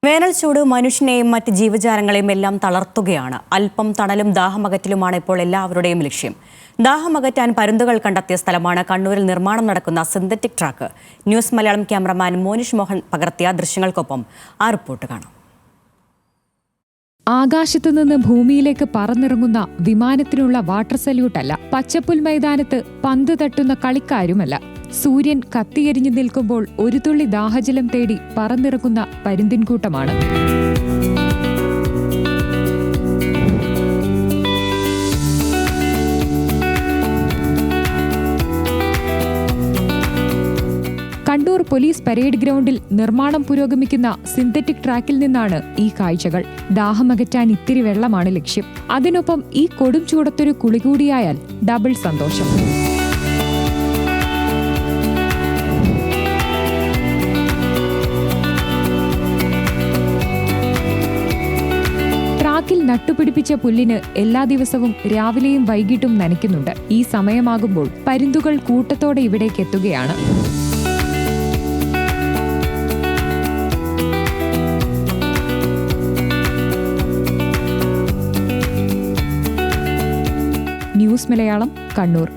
വേനൽ ചൂട് മനുഷ്യനെയും മറ്റ് ജീവജാലങ്ങളെയും എല്ലാം തളർത്തുകയാണ്. അല്പം തണലും ദാഹമകറ്റലുമാണ് ഇപ്പോൾ എല്ലാവരുടെയും ലക്ഷ്യം. ദാഹമകറ്റാൻ പരുന്തുകൾ കണ്ടെത്തിയ സ്ഥലമാണ് കണ്ണൂരിൽ നിർമ്മാണം നടക്കുന്ന synthetic track. News Malayalam cameraman Monish Mohan പകർത്തിയ ദൃശ്യങ്ങൾക്കൊപ്പം ആ റിപ്പോർട്ട് കാണാം. ആകാശത്തു നിന്ന് ഭൂമിയിലേക്ക് പറന്നിറങ്ങുന്ന വിമാനത്തിനുള്ള വാട്ടർ സല്യൂട്ടല്ല, പച്ചപ്പുൽ മൈതാനത്ത് പന്ത് തട്ടുന്ന കളിക്കാരുമല്ല. സൂര്യൻ കത്തിയെരിഞ്ഞു നിൽക്കുമ്പോൾ ഒരു തുള്ളി ദാഹജലം തേടി പറന്നിറങ്ങുന്ന പരുന്തിൻകൂട്ടമാണ്. കണ്ണൂർ പോലീസ് പരേഡ് ഗ്രൗണ്ടിൽ നിർമ്മാണം പുരോഗമിക്കുന്ന സിന്തറ്റിക് ട്രാക്കിൽ നിന്നാണ് ഈ കാഴ്ചകൾ. ദാഹമകറ്റാൻ ഇത്തിരി വെള്ളമാണ് ലക്ഷ്യം. അതിനൊപ്പം ഈ കൊടും ചൂടത്തൊരു കുളി കൂടിയായാൽ ഡബിൾ സന്തോഷം. ട്രാക്കിൽ നട്ടുപിടിപ്പിച്ച പുല്ലിന് എല്ലാ ദിവസവും രാവിലെയും വൈകിട്ടും നനയ്ക്കുന്നുണ്ട്. ഈ സമയമാകുമ്പോൾ പരുന്തുകൾ കൂട്ടത്തോടെ ഇവിടേക്ക് എത്തുകയാണ്. ന്യൂസ് മലയാളം, കണ്ണൂർ.